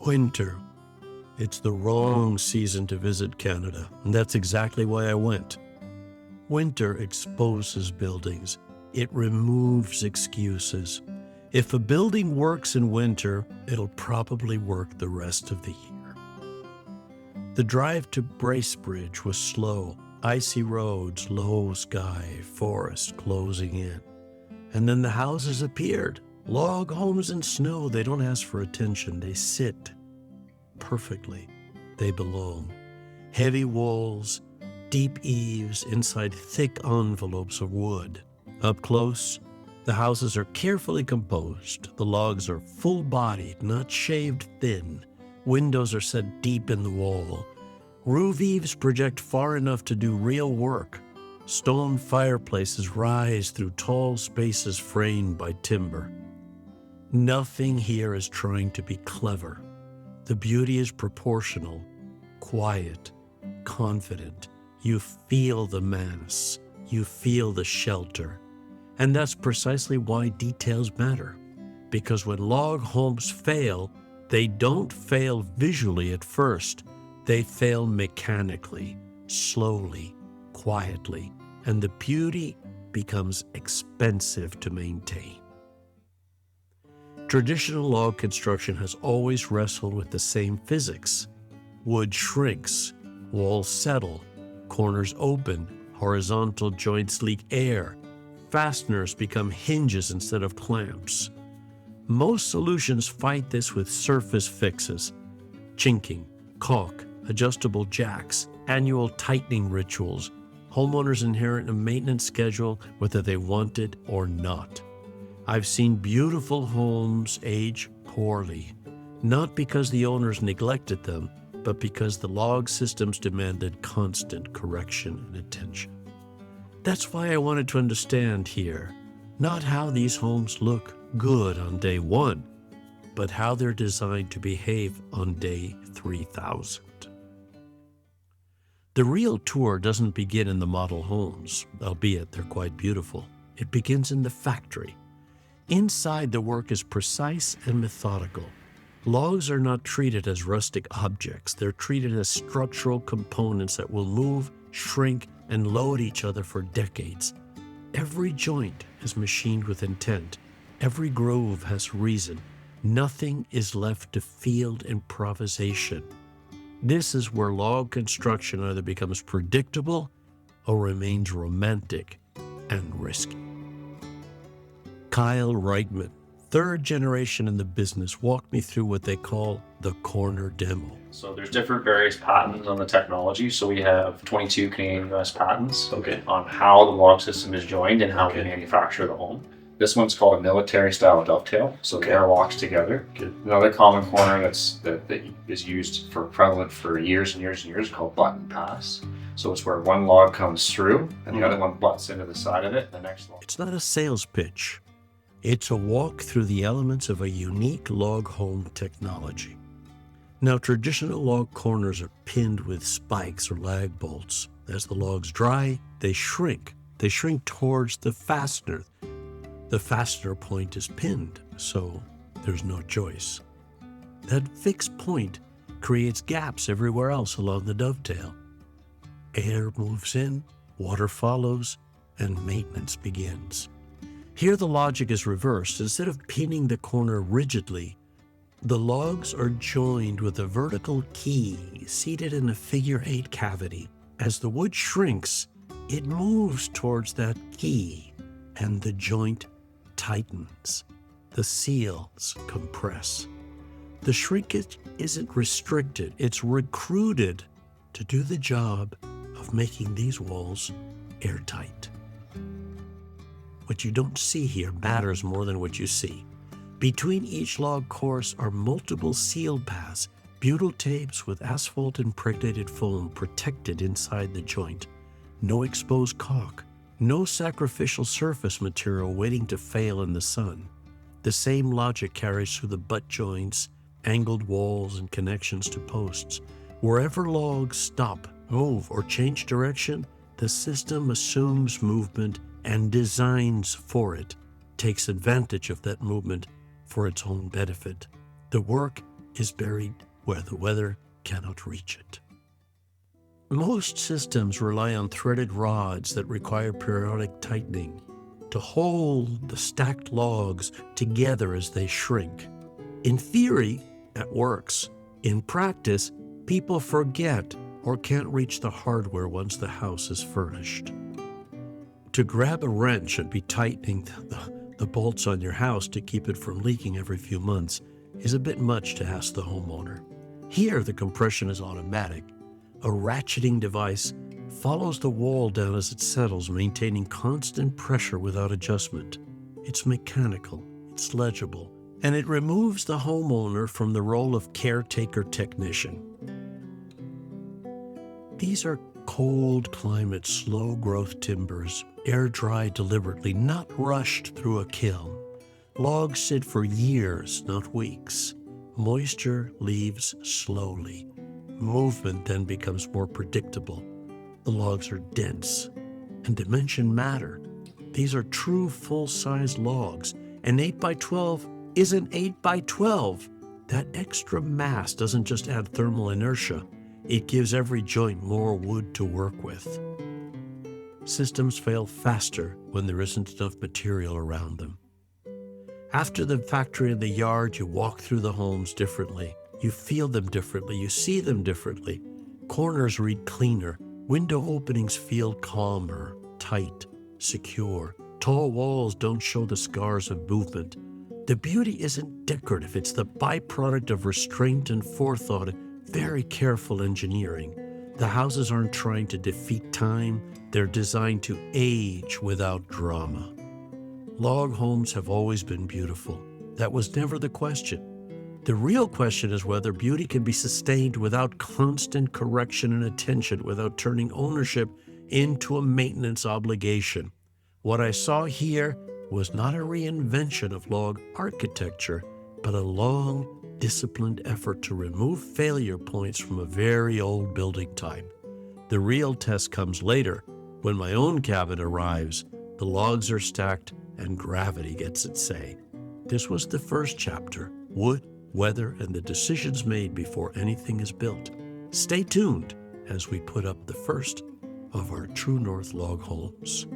Winter. It's the wrong season to visit Canada, and that's exactly why I went. Winter exposes buildings. It removes excuses. If a building works in winter, it'll probably work the rest of the year. The drive to Bracebridge was slow. Icy roads, low sky, forest closing in. And then the houses appeared. Log homes in snow, they don't ask for attention. They sit perfectly. They belong. Heavy walls, deep eaves inside thick envelopes of wood. Up close, the houses are carefully composed. The logs are full-bodied, not shaved thin. Windows are set deep in the wall. Roof eaves project far enough to do real work. Stone fireplaces rise through tall spaces framed by timber. Nothing here is trying to be clever. The beauty is proportional, quiet, confident. You feel the mass. You feel the shelter. And that's precisely why details matter. Because when log homes fail, they don't fail visually at first. They fail mechanically, slowly, quietly, and the beauty becomes expensive to maintain. Traditional log construction has always wrestled with the same physics. Wood shrinks, walls settle, corners open, horizontal joints leak air, fasteners become hinges instead of clamps. Most solutions fight this with surface fixes, chinking, caulk, adjustable jacks, annual tightening rituals. Homeowners inherit a maintenance schedule whether they want it or not. I've seen beautiful homes age poorly, not because the owners neglected them, but because the log systems demanded constant correction and attention. That's why I wanted to understand here, not how these homes look good on day 1, but how they're designed to behave on day 3,000. The real tour doesn't begin in the model homes, albeit they're quite beautiful. It begins in the factory. Inside, the work is precise and methodical. Logs are not treated as rustic objects. They're treated as structural components that will move, shrink, and load each other for decades. Every joint is machined with intent. Every groove has reason. Nothing is left to field improvisation. This is where log construction either becomes predictable or remains romantic and risky. Kyle Reitman, third generation in the business, walked me through what they call the corner demo. So there's different various patents on the technology. So we have 22 Canadian US patents on how the log system is joined and how we manufacture the home. This one's called a military style dovetail. So the airlocks together. Another common corner that is used for prevalent for years and years and years called button pass. So it's where one log comes through and the other one butts into the side of it, the next log. It's not a sales pitch. It's a walk through the elements of a unique log home technology. Now, traditional log corners are pinned with spikes or lag bolts. As the logs dry, they shrink. They shrink towards the fastener. The fastener point is pinned, so there's no choice. That fixed point creates gaps everywhere else along the dovetail. Air moves in, water follows, and maintenance begins. Here the logic is reversed. Instead of pinning the corner rigidly, the logs are joined with a vertical key seated in a figure-8 cavity. As the wood shrinks, it moves towards that key, and the joint tightens. The seals compress. The shrinkage isn't restricted. It's recruited to do the job of making these walls airtight. What you don't see here matters more than what you see. Between each log course are multiple seal paths, butyl tapes with asphalt impregnated foam protected inside the joint. No exposed caulk, no sacrificial surface material waiting to fail in the sun. The same logic carries through the butt joints, angled walls, and connections to posts. Wherever logs stop, move, or change direction, the system assumes movement and designs for it, takes advantage of that movement for its own benefit. The work is buried where the weather cannot reach it. Most systems rely on threaded rods that require periodic tightening to hold the stacked logs together as they shrink. In theory, that works. In practice, people forget or can't reach the hardware once the house is furnished. To grab a wrench and be tightening the bolts on your house to keep it from leaking every few months is a bit much to ask the homeowner. Here, the compression is automatic. A ratcheting device follows the wall down as it settles, maintaining constant pressure without adjustment. It's mechanical, it's legible, and it removes the homeowner from the role of caretaker technician. These are cold climate, slow growth timbers, air dried deliberately, not rushed through a kiln. Logs sit for years, not weeks. Moisture leaves slowly. Movement then becomes more predictable. The logs are dense, and dimension matter. These are true full-size logs. An 8x12 is an 8x12. That extra mass doesn't just add thermal inertia. It gives every joint more wood to work with. Systems fail faster when there isn't enough material around them. After the factory and the yard, you walk through the homes differently. You feel them differently. You see them differently. Corners read cleaner. Window openings feel calmer, tight, secure. Tall walls don't show the scars of movement. The beauty isn't decorative. It's the byproduct of restraint and forethought and very careful engineering. The houses aren't trying to defeat time. They're designed to age without drama. Log homes have always been beautiful. That was never the question. The real question is whether beauty can be sustained without constant correction and attention, without turning ownership into a maintenance obligation. What I saw here was not a reinvention of log architecture, but a long, disciplined effort to remove failure points from a very old building type. The real test comes later, when my own cabin arrives, the logs are stacked, and gravity gets its say. This was the first chapter: wood, weather, and the decisions made before anything is built. Stay tuned as we put up the first of our True North log homes.